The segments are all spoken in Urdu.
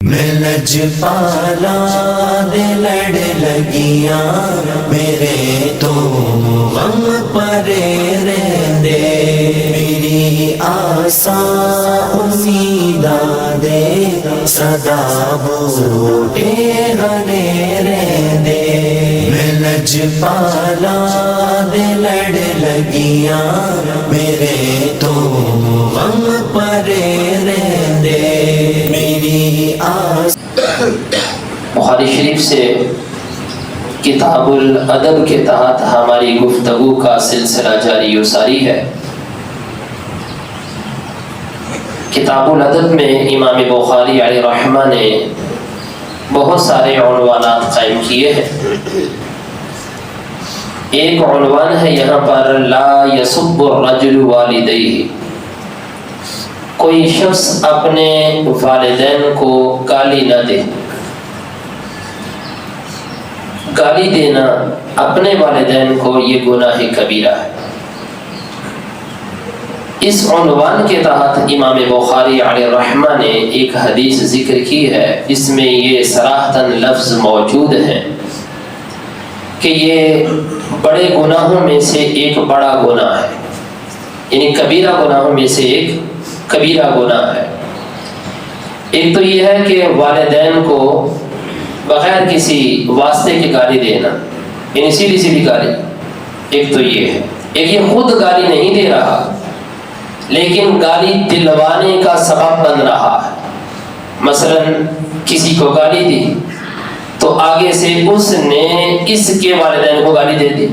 میں لجپالا دے لڑ لگیاں میرے تو غم پرے رہندے میری آساں امیداں دے صدا بوٹے ہرے رہندے میں لجپالا دے لڑ لگیاں میرے تو غم پرے رہندے میری بخاری شریف سے کتاب الادب کے تحت ہماری گفتگو کا سلسلہ جاری و ساری ہے۔ کتاب الادب میں امام بخاری علیہ رحمہ نے بہت سارے عنوانات قائم کیے ہیں۔ ایک عنوان ہے یہاں پر لا یسب الرجل والدیہ، کوئی شخص اپنے والدین کو گالی نہ دے۔ گالی دینا اپنے والدین کو یہ گناہ کبیرہ ہے۔ اس عنوان کے تحت امام بخاری علیہ رحمہ نے ایک حدیث ذکر کی ہے، اس میں یہ صراحتاً لفظ موجود ہے کہ یہ بڑے گناہوں میں سے ایک بڑا گناہ ہے، یعنی کبیرہ گناہوں میں سے ایک کبیرہ گناہ ہے۔ ایک تو یہ ہے کہ والدین کو بغیر کسی واسطے کی گالی دینا، یعنی سیدھی سیدھی گالی، ایک تو یہ ہے۔ ایک یہ خود گالی نہیں دے رہا لیکن گالی دلوانے کا سبب بن رہا ہے۔ مثلا کسی کو گالی دی تو آگے سے اس نے اس کے والدین کو گالی دے دی۔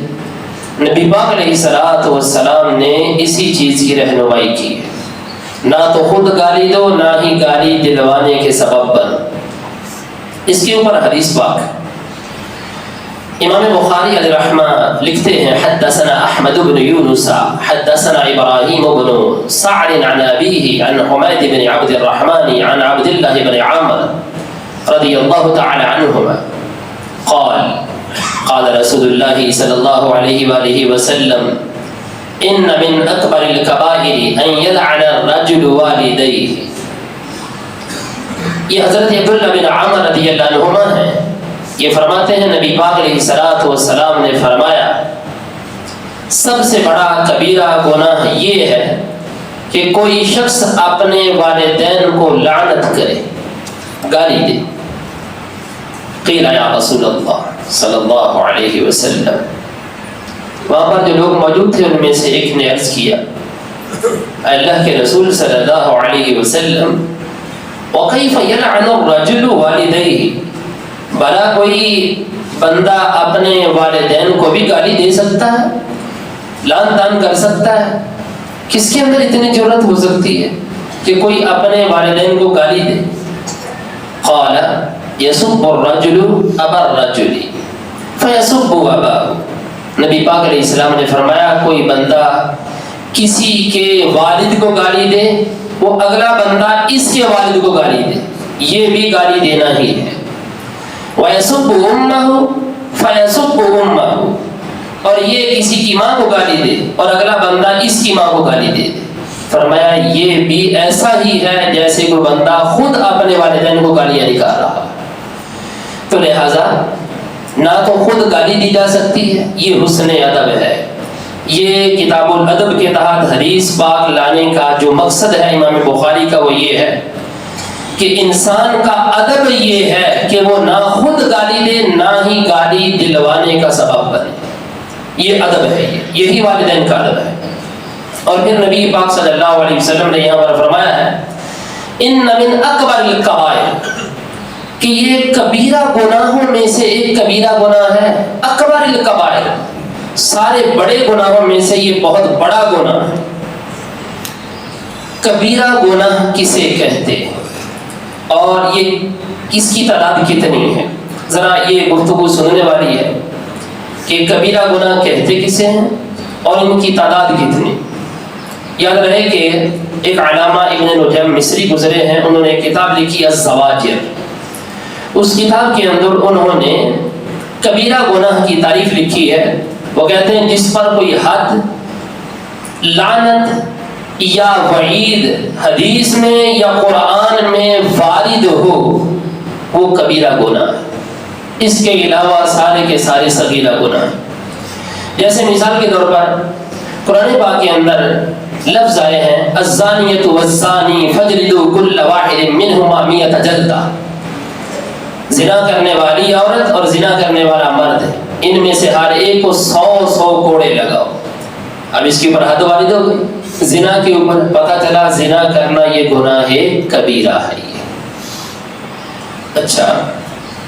نبی پاک علیہ السلام نے اسی چیز کی رہنمائی کی ہے، نہ تو خود گالی دو نہ ہی گالی دلوانے کے سبب بنو۔ اس کے اوپر حدیث پاک امام بخاری علیہ رحمہ لکھتے ہیں حدثنا احمد بن یونس حدثنا ابراہیم بن سعد عن ابیہ عن حمید بن عبد الرحمن عن عبد اللہ بن عامر رضی اللہ تعالی عنہما قال قال رسول اللہ صلی اللہ علیہ وآلہ وسلم ان من اکبر الکبائر ان یلعن الرجل والدیہ۔ یہ حضرت عبداللہ بن عامر رضی اللہ عنہما ہیں، یہ فرماتے ہیں نبی پاک علیہ السلام نے فرمایا سب سے بڑا کبیرہ گناہ یہ ہے کہ کوئی شخص اپنے والدین کو لعنت کرے، گالی دے۔ قیل یا رسول اللہ صلی اللہ علیہ وسلم، وہاں پر جو لوگ موجود تھے ان میں سے ایک نے عرض کیا اللہ کے رسول صلی اللہ علیہ وسلم وَقَيْفَ يَلْعَنُ الرَّجُلُ وَالِدَيْهِ، بھلا کوئی بندہ اپنے والدین کو بھی گالی دے سکتا ہے، لعن طعن کر سکتا ہے؟ کس کے اندر اتنی جرأت ہو سکتی ہے کہ کوئی اپنے والدین کو گالی دے؟ قَالَ يَسُبُّ الرَّجُلُ أَبَا الرَّجُلِ فَيَسُبُّ أَبَاهُ، نبی پاک علیہ السلام نے فرمایا کوئی بندہ کسی کے والد کو گالی دے، وہ اگلا بندہ اس کے والد کو گالی دے، یہ بھی گالی دینا ہی ہے۔ وَيَسُبُّ أُمَّهُ فَيَسُبُّ أُمَّهُ، اور یہ کسی کی ماں کو گالی دے اور اگلا بندہ اس کی ماں کو گالی دے۔ فرمایا یہ بھی ایسا ہی ہے جیسے کوئی بندہ خود اپنے والدین کو گالیاں نکال رہا۔ تو لہذا نہ تو خود گالی دی جا سکتی ہے، یہ حسن ادب ہے۔ یہ کتاب الادب کے تحت حدیث پاک لانے کا جو مقصد ہے امام بخاری کا وہ یہ ہے کہ انسان کا ادب یہ ہے کہ وہ نہ خود گالی دے نہ ہی گالی دلوانے کا سبب بنے، یہ ادب ہے، یہی والدین کا ادب ہے۔ اور پھر نبی پاک صلی اللہ علیہ وسلم نے یہاں پر فرمایا ہے ان من اکبر الکبائر، کہ یہ کبیرہ گناہوں میں سے ایک کبیرہ گناہ ہے۔ اکبر الکبائر، سارے بڑے گناہوں میں سے یہ بہت بڑا گناہ ہے۔ کبیرہ گناہ کسے کہتے ہیں اور یہ اس کی تعداد کتنی ہے؟ ذرا یہ گفتگو سننے والی ہے کہ کبیرہ گناہ کہتے کسے ہیں اور ان کی تعداد کتنی۔ یاد رہے کہ ایک علامہ ابن نجم مصری گزرے ہیں، انہوں نے ایک کتاب لکھی الزواجر، اس کتاب کے اندر انہوں نے کبیرہ گناہ کی تعریف لکھی ہے۔ وہ کہتے ہیں جس پر کوئی حد، لعنت یا وعید حدیث میں یا قرآن میں وارد ہو وہ کبیرہ گناہ ہے، اس کے علاوہ سارے کے سارے صغیرہ گناہ ہیں۔ جیسے مثال کے طور پر قرآن پاک کے اندر لفظ آئے ہیں الزانیۃ والزانی فاجلدوا کل واحد منہما 100 جلدہ، زنا کرنے والی عورت اور زنا کرنے والا مرد، ان میں سے ہر ایک کو 100 کوڑے لگاؤ۔ اب اس کے اوپر حد وارد ہو گئی، زنا کے اوپر پتہ چلا زنا کرنا یہ گناہ کبیرہ ہے یہ۔ اچھا،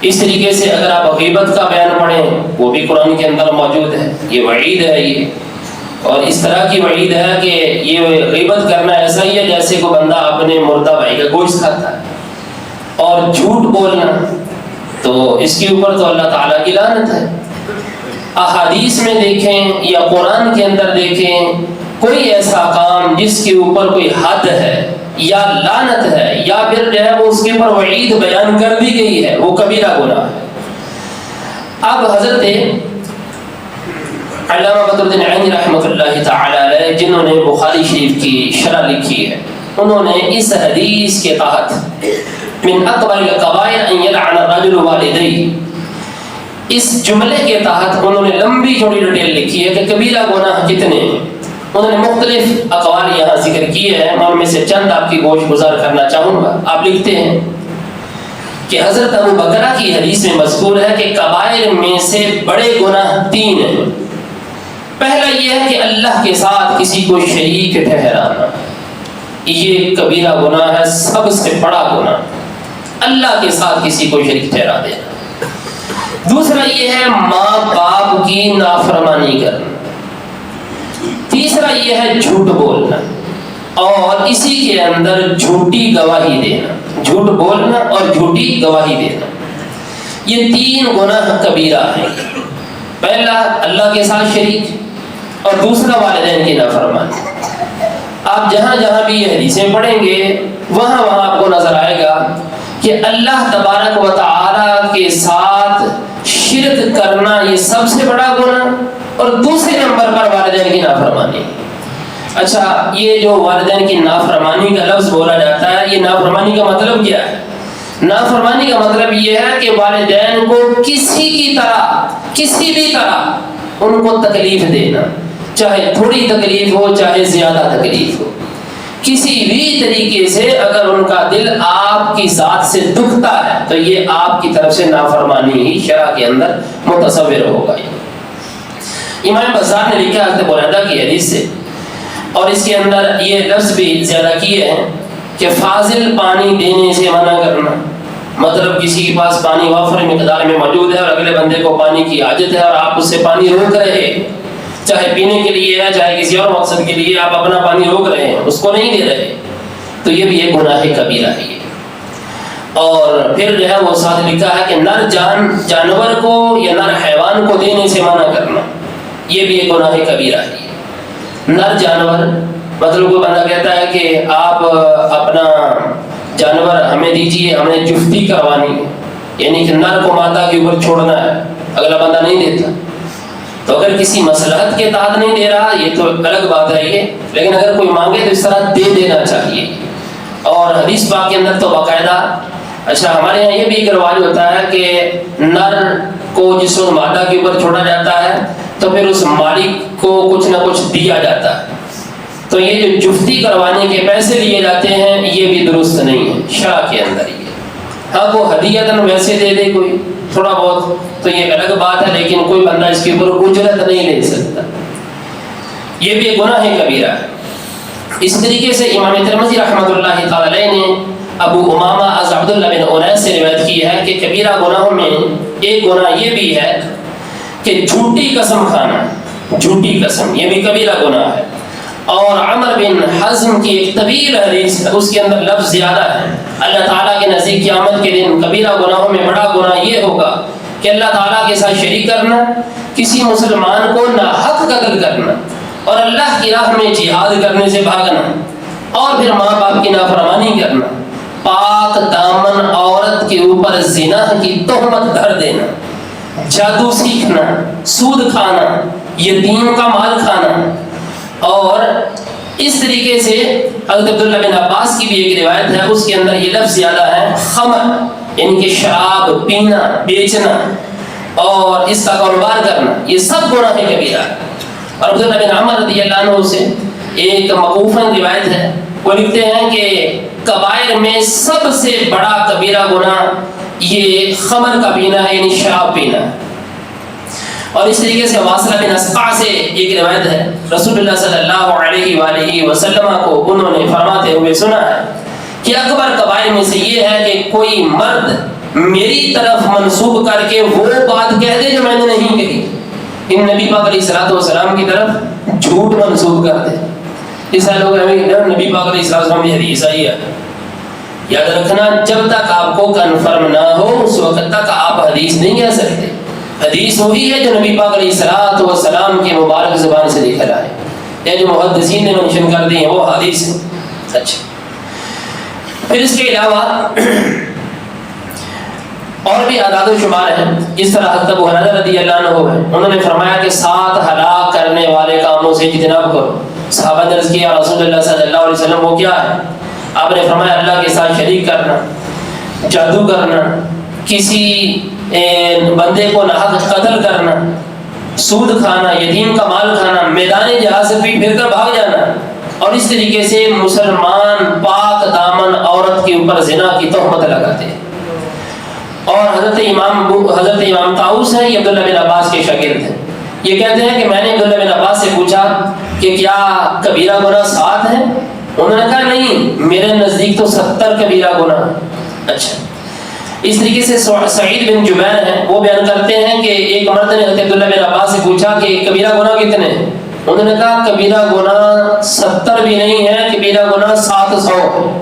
اس طریقے سے اگر آپ غیبت کا بیان پڑھیں وہ بھی قرآن کے اندر موجود ہے، یہ وعید ہے یہ، اور اس طرح کی وعید ہے کہ یہ غیبت کرنا ایسا ہی ہے جیسے کوئی بندہ اپنے مردہ بھائی کا گوشت کھاتا ہے، اور جھوٹ بولنا تو اس کے اوپر تو اللہ تعالیٰ کی لعنت ہے۔ احادیث میں دیکھیں یا قرآن کے اندر دیکھیں کوئی ایسا کام جس کے اوپر کوئی حد ہے یا لعنت ہے یا پھر جو ہے وہ اس کے اوپر وعید بیان کر دی گئی ہے، وہ کبیرہ گناہ ہے۔ اب حضرت علامہ بدر الدین عینی رحمۃ اللہ تعالی علیہ جنہوں نے بخاری شریف کی شرح لکھی ہے، انہوں نے اس حدیث کے تحت من اکبر الکبائر ان یلعن الرجل والدیہ، اس جملے کے تحت انہوں نے لمبی چوڑی ڈیٹیل لکھی ہے کہ کبیرہ گناہ کتنے ہیں۔ انہوں نے مختلف اقوال یہاں ذکر کیے ہیں، میں ان میں سے چند آپ کی گوش گزار کرنا چاہوں گا۔ آپ لکھتے ہیں کہ حضرت ابو بکرہ کی حدیث میں مذکور ہے کہ کبائر میں سے بڑے گناہ 3 ہیں۔ پہلا یہ ہے کہ اللہ کے ساتھ کسی کو شریک ٹھہرانا، یہ کبیرہ گناہ ہے، سب سے بڑا گناہ، اللہ کے ساتھ کسی کو شریک ٹھہرا دینا۔ دوسرا یہ ہے ماں باپ کی نافرمانی کرنا۔ تیسرا یہ ہے جھوٹ بولنا، اور اسی کے اندر جھوٹی گواہی دینا، جھوٹ بولنا اور جھوٹی گواہی دینا، یہ 3 گناہ کبیرہ ہیں۔ پہلا اللہ کے ساتھ شریک، اور دوسرا والدین کی نافرمانی۔ آپ جہاں جہاں بھی یہ حدیثیں پڑھیں گے وہاں وہاں آپ کو نظر آئے گا کہ اللہ تبارک و تعالی کے ساتھ شرک کرنا یہ سب سے بڑا گناہ، اور دوسرے نمبر پر والدین کی نافرمانی۔ اچھا، یہ جو والدین کی نافرمانی کا لفظ بولا جاتا ہے، یہ نافرمانی کا مطلب کیا ہے؟ نافرمانی کا مطلب یہ ہے کہ والدین کو کسی کی طرح، کسی بھی طرح ان کو تکلیف دینا، چاہے تھوڑی تکلیف ہو چاہے زیادہ تکلیف ہو، کسی بھی طریقے سے اگر ان کا دل آپ کی ذات سے دکھتا ہے تو یہ آپ کی طرف سے نافرمانی ہی شرع کے اندر متصور ہوگا۔ امام بزار نے لکھا حضرت بریدہ کی حدیث سے، اور اس کے اندر یہ لفظ بھی زیادہ کیے ہیں کہ فاضل پانی دینے سے منع کرنا، مطلب کسی کے پاس پانی وافر مقدار میں موجود ہے اور اگلے بندے کو پانی کی حاجت ہے اور آپ اس سے پانی روک رہے، چاہے پینے کے لیے ہے چاہے کسی اور مقصد کے لیے، آپ اپنا پانی روک رہے ہیں، اس کو نہیں دے رہے، تو یہ بھی ایک گناہ کبیرہ ہے۔ اور پھر جو ہے وہ ساتھ لکھا ہے کہ نر جانور کو یا نر حیوان کو دینے سے منع کرنا، یہ بھی ایک گناہ کبیرہ ہے۔ نر جانور مطلب کوئی بندہ کہتا ہے کہ آپ اپنا جانور ہمیں دیجیے، ہمیں جفتی کروانی ہے، یعنی کہ نر کو مادہ کے اوپر چھوڑنا ہے، اگلا بندہ نہیں دیتا، تو اگر کسی مصلحت کے تحت نہیں دے رہا یہ تو الگ بات ہے یہ، لیکن اگر کوئی مانگے تو اس طرح دے دینا چاہیے۔ اور حدیث پاک کے اندر تو باقاعدہ، اچھا ہمارے یہاں یہ بھی ایک رواج ہوتا ہے کہ نر کو جس وقت مادہ کے اوپر چھوڑا جاتا ہے تو پھر اس مالک کو کچھ نہ کچھ دیا جاتا ہے، تو یہ جو جفتی کروانے کے پیسے لیے جاتے ہیں یہ بھی درست نہیں ہے شرع کے اندر۔ یہ ہاں وہ ہدیۃً ویسے دے دے کوئی تھوڑا بہت تو یہ الگ بات ہے، لیکن کوئی بندہ اس کے اوپر اجرت نہیں لے سکتا، یہ بھی گناہ کبیرہ ہے۔ اس طریقے سے امام ترمذی رحمۃ اللہ تعالی علیہ نے ابو امامہ از عبداللہ بن انیس سے روایت کی ہے کہ کبیرہ گناہوں میں ایک گناہ یہ بھی ہے کہ جھوٹی قسم کھانا، جھوٹی قسم یہ بھی کبیرہ گناہ ہے۔ اور عمر بن حزم کی ایک طویل حدیث ہے، اس کے اندر لفظ زیادہ ہے، اللہ تعالیٰ کے نزدیک قیامت کے دن کبیرہ گناہوں میں بڑا گناہ یہ ہوگا کہ اللہ تعالیٰ کے ساتھ شریک کرنا، کسی مسلمان کو ناحق قتل کرنا، اور اللہ کی راہ میں جہاد کرنے سے بھاگنا، اور پھر ماں باپ کی نافرمانی کرنا، پاک دامن عورت کے اوپر زنا کی تہمت دھر دینا، جادو سیکھنا، سود کھانا، یتیم کا مال کھانا، اور اس طریقے سے حضرت عبداللہ بن عباس کی بھی ایک روایت ہے، اس کے اندر یہ لفظ زیادہ ہے خمر، ان کے شراب پینا، بیچنا اور اس کا کاروبار کرنا، یہ سب گناہ کبیرہ ہے۔ اور عبداللہ بن عمر رضی اللہ عنہ سے ایک موقوفاً روایت ہے، وہ لکھتے ہیں کہ کبائر میں سب سے بڑا کبیرہ گناہ یہ خمر کا پینا ہے، یعنی شراب پینا۔ اور اس طریقے سے واصلہ بن اسقع سے ایک روایت ہے، رسول اللہ صلی اللہ علیہ وآلہ وسلم کو انہوں نے فرماتے ہوئے سنا ہے کہ اکبر کبائر میں سے یہ ہے کہ کوئی مرد میری طرف منسوب کر کے وہ بات کہہ دے جو میں نے نہیں کہی، ان نبی پاک علیہ الصلوۃ والسلام کی طرف جھوٹ منسوب کر دے۔ اس لوگ نبی پاک علیہ الصلوۃ والسلام کی حدیث آئی ہے، یاد رکھنا جب تک آپ کو کنفرم نہ ہو اس وقت تک آپ حدیث نہیں کہہ سکتے۔ حدیث وہی ہے جو نبی پاک علیہ الصلوۃ والسلام کے مبارک زبان سے نکل آئے، یا جو محدثین نے منشن کر دی ہیں وہ حدیث ہے۔ اچھا، پھر اس کے علاوہ اور بھی اعداد و شمار ہیں، جس طرح حضرت ابو ہریرہ رضی اللہ عنہ ہے، انہوں نے فرمایا کہ 7 ہلاک کرنے والے کاموں سے اجتناب کرو۔ صحابہ نے عرض کیا رسول اللہ صلی اللہ علیہ وسلم وہ کیا ہے؟ آپ نے فرمایا اللہ کے ساتھ شریک کرنا، جادو کرنا، کسی بندے کو ناحق قتل کرنا، سود کھانا، یتیم کا مال کھانا، میدان جہاد سے پھر کر بھاگ جانا، اور اس طریقے سے مسلمان پاک دامن عورت کے اوپر زنا کی تہمت لگاتے ہیں۔ اور حضرت امام طاؤس ہیں، یہ عبداللہ بن عباس کے شاگرد ہیں، یہ کہتے ہیں کہ میں نے عبداللہ بن عباس سے پوچھا کہ کیا کبیرہ گناہ 7 ہیں؟ انہوں نے کہا نہیں، میرے نزدیک تو 70 کبیرہ گناہ۔ اچھا، اس طریقے سے سعید بن جبیر ہیں، وہ بیان کرتے ہیں کہ ایک مرد نے حضرت عبداللہ بن عباس سے پوچھا کہ کبیرہ گناہ کتنے ہیں؟ انہوں نے کہا کبیرہ گناہ 70 بھی نہیں ہے، کبیرہ گناہ 700 ہے۔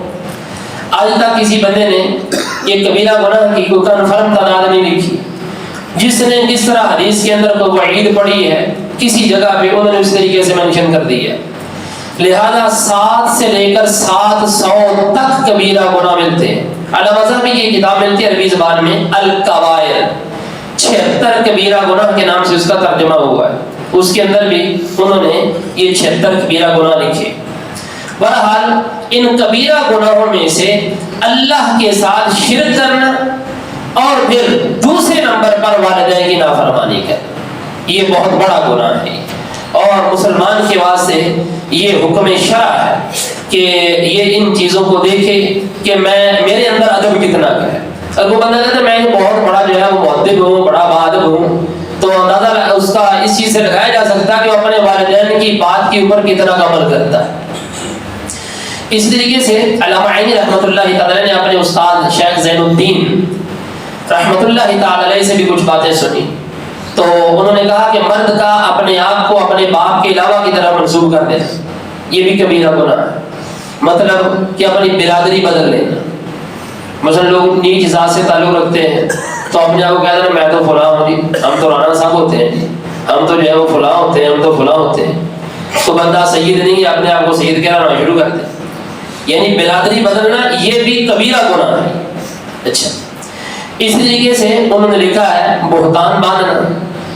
آج تک کسی بندے نے یہ کبیرہ گناہ کی کوئی کنفرم تعداد نہیں لکھی۔ جس نے جس طرح حدیث کے اندر کوئی وعید پڑی ہے کسی جگہ پہ انہوں نے اس طریقے سے منشن کر دی ہے۔ لہذا 7 سے لے کر 700 تک کبیرہ گناہ ملتے ہیں۔ علامہ ذہبی کی کتاب ملتی ہے عربی زبان میں الکبائر، 76 کبیرہ گناہ کے نام سے اس کا ترجمہ ہوا ہے، اس کے اندر بھی انہوں نے یہ 76 کبیرہ گناہ لکھے۔ بہرحال ان کبیرہ گناہوں میں سے اللہ کے ساتھ شرک کرنا اور پھر دوسرے نمبر پر والدین کی نافرمانی کرنا، یہ بہت بڑا گناہ ہے، اور مسلمان کے واسطے یہ حکم شرع ہے کہ یہ ان چیزوں کو دیکھے کہ میرے اندر ادب کتنا ہے۔ اگر وہ بندہ کہتا ہے میں بہت بڑا جو ہے وہ مؤدب ہوں، بڑا باادب ہوں، تو اندازہ اس کا اس چیز سے لگایا جا سکتا ہے کہ وہ اپنے والدین کی بات کے اوپر کتنا عمل کرتا ہے۔ اس طریقے سے علامہ عینی رحمۃ اللہ تعالی نے اپنے استاد شیخ زین الدین رحمۃ اللہ تعالی علیہ سے بھی کچھ باتیں سنی، تو انہوں نے کہا کہ مرد کا اپنے آپ کو اپنے باپ کے علاوہ کی طرح منسوب کر دینا یہ بھی کبیرہ گناہ ہے۔ مطلب کہ اپنی برادری بدل لینا، مثلا لوگ نیچ ذات سے تعلق رکھتے ہیں تو اپنے آپ کو کہتے ہیں میں تو فلاں ہوں جی، ہم تو رانا صاحب ہوتے ہیں جی، ہم تو جو ہے وہ فلاں ہوتے ہیں، ہم تو فلاں ہوتے ہیں، تو بندہ سید نہیں ہے، اپنے آپ کو سید کہنا شروع کرتے ہیں، یعنی برادری بدلنا یہ بھی کبیرہ گناہ ہے۔ اچھا، اس طریقے سے انہوں نے لکھا ہے بہتان باندھنا،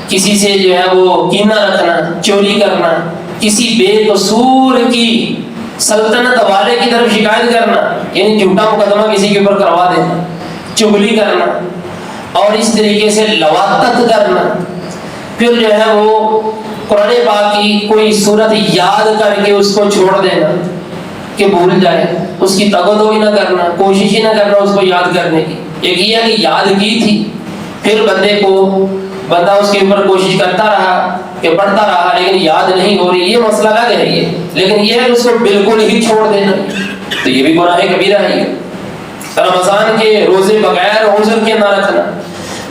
کسی سے جو ہے وہ کینہ رکھنا، چوری کرنا، کسی بے قصور کی سلطنت والے کی طرف شکایت کرنا، یعنی جھوٹا مقدمہ کسی کے اوپر کروا دینا، چغلی کرنا، اور اس طریقے سے لواطت کرنا، پھر جو ہے وہ قرآن پاک کی کوئی صورت یاد کر کے اس کو چھوڑ دینا کہ بھول جائے، اس کی تگدوئی نہ کرنا، کوشش ہی نہ کرنا اس کو یاد کرنے کی۔ ایک یہ ہے کہ یاد کی تھی پھر بندہ اس کے اوپر کوشش کرتا رہا کہ پڑھتا رہا لیکن یاد نہیں ہو رہی، یہ مسئلہ الگ ہے یہ، لیکن یہ ہے کہ اس کو بالکل ہی چھوڑ دینا تو یہ بھی گناہ کبیرہ ہے۔ رمضان کے روزے بغیر عذر کے نہ رکھنا،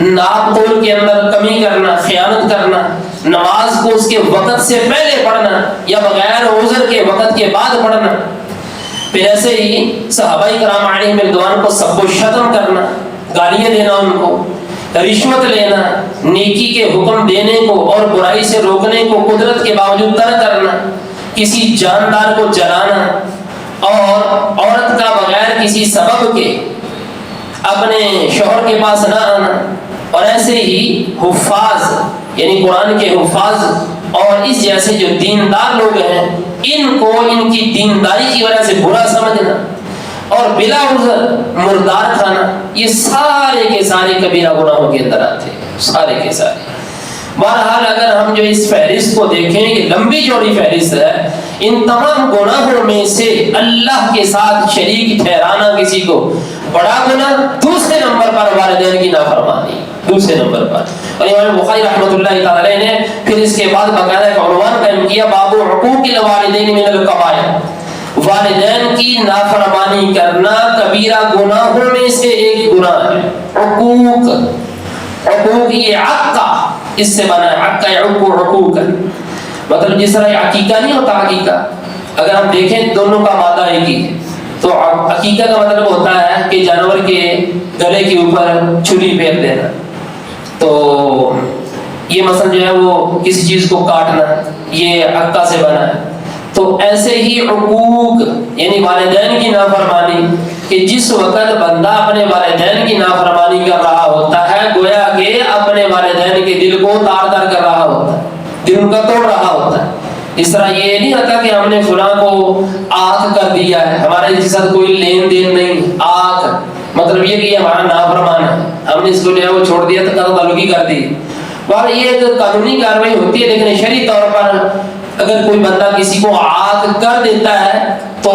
ناپ تول کے اندر کمی کرنا، خیانت کرنا، نماز کو اس کے وقت سے پہلے پڑھنا یا بغیر عذر کے وقت کے بعد پڑھنا، پھر ایسے ہی صحابہ کرام علیہم رضوان کو سب کو شتم کرنا، گالیاں دینا، ان کو رشوت لینا، نیکی کے حکم دینے کو اور برائی سے روکنے کو قدرت کے باوجود ترک کرنا، کسی جاندار کو جلانا، اور عورت کا بغیر کسی سبب کے اپنے شوہر کے پاس نہ آنا، اور ایسے ہی حفاظ یعنی قرآن کے حفاظ اور اس جیسے جو دیندار لوگ ہیں ان کو ان کی دینداری کی وجہ سے برا سمجھنا، اور بلا عذر مردار کھانا، یہ سارے کے سارے کبیرہ گناہوں کے اندر آتے ہیں، سارے کے سارے۔ بہرحال اگر ہم جو اس فہرست کو دیکھیں، یہ لمبی چوڑی فہرست ہے، ان تمام گناہوں میں سے اللہ کے ساتھ شریک ٹھہرانا کسی کو بڑا گناہ، دوسرے نمبر پر والدین کی نافرمانی، دوسرے نمبر پر۔ اور امام بخاری رحمۃ اللہ تعالی نے پھر اس کے بعد باقاعدہ ایک عنوان قائم کیا، باب حقوق الوالدین من الکبائر، والدین کی نافرمانی کرنا کبیرہ گناہوں میں سے ایک گناہ ہے۔ حقوق، حقوق یہ عقہ اس سے بنا ہے، عقہ یعق حقوق، مطلب جس طرح عقیقہ نہیں ہوتا، عقیقہ اگر ہم دیکھیں دونوں کا مادہ ایک ہی ہے، تو عقیقہ کا مطلب ہوتا ہے کہ جانور کے گلے کے اوپر چھری پھیر دینا، تو یہ مثلا جو ہے وہ کسی چیز کو کاٹنا، یہ عقہ سے بنا ہے۔ تو ایسے ہی حقوق یعنی والدین کی نافرمانی، کہ جس وقت بندہ اپنے والدین کی نافرمانی کر رہا ہوتا ہے، گویا کہ اپنے والدین کے دل کو تار تار کر رہا ہوتا ہے، دل ان کا توڑ رہا ہوتا ہے۔ اس طرح یہ نہیں ہوتا کہ ہم نے فلاں کو آنکھ کر دیا ہے، ہمارے اس کے ساتھ کوئی لین دین نہیں، آنکھ مطلب یہ کہ ہمارا نافرمان ہے، ہم نے اس کو جو ہے وہ چھوڑ دیا تو قطع تعلقی کر دی۔ اور یہ ایک قانونی کارروائی ہوتی ہے، لیکن شرعی طور پر اگر کوئی بندہ کسی کو آنکھ کر دیتا ہے تو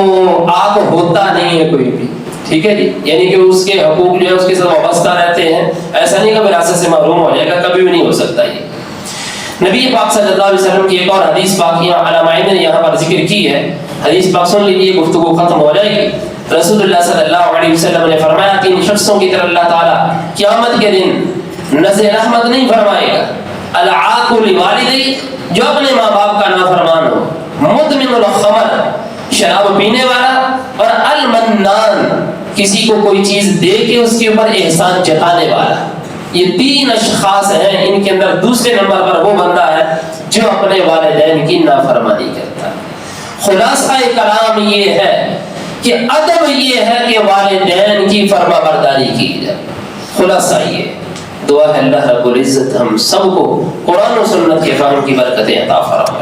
آنکھ ہوتا نہیں ہے کوئی بھی، ٹھیک ہے جی، یعنی کہ اس کے حقوق جو ہے اس کے ساتھ وابستہ رہتے ہیں، ایسا نہیں کہ وراثت سے محروم ہو جائے گا، کبھی بھی نہیں ہو سکتا یہ۔ نبی پاک صلی اللہ علیہ وسلم کی ایک اور حدیث پاک علامہ نے یہاں پر ذکر کی ہے، حدیث پاک سن لیجیے، گفتگو ختم ہو جائے گی۔ رسول اللہ صلی اللہ علیہ وسلم نے فرمایا، تین شخصوں کی طرف اللہ تعالیٰ قیامت کے دن نظر رحمت نہیں فرمائے گا، العاق لوالدی، جو اپنے ماں باپ کا نافرمان ہو، مدمن الخمر، شراب پینے والا، اور المنان، کسی کو کوئی چیز دے کے اس کے اوپر احسان جتانے والا۔ یہ تین اشخاص ہیں، ان کے اندر دوسرے نمبر پر وہ بندہ ہے جو اپنے والدین کی نافرمانی کرتا ہے۔ خلاصہ کلام یہ ہے کہ ادب یہ ہے کہ والدین کی فرما برداری کی جائے، خلاصہ یہ دعا ہے اللہ رب العزت ہم سب کو قرآن و سنت کے فہم کی برکتیں عطا فرمائے۔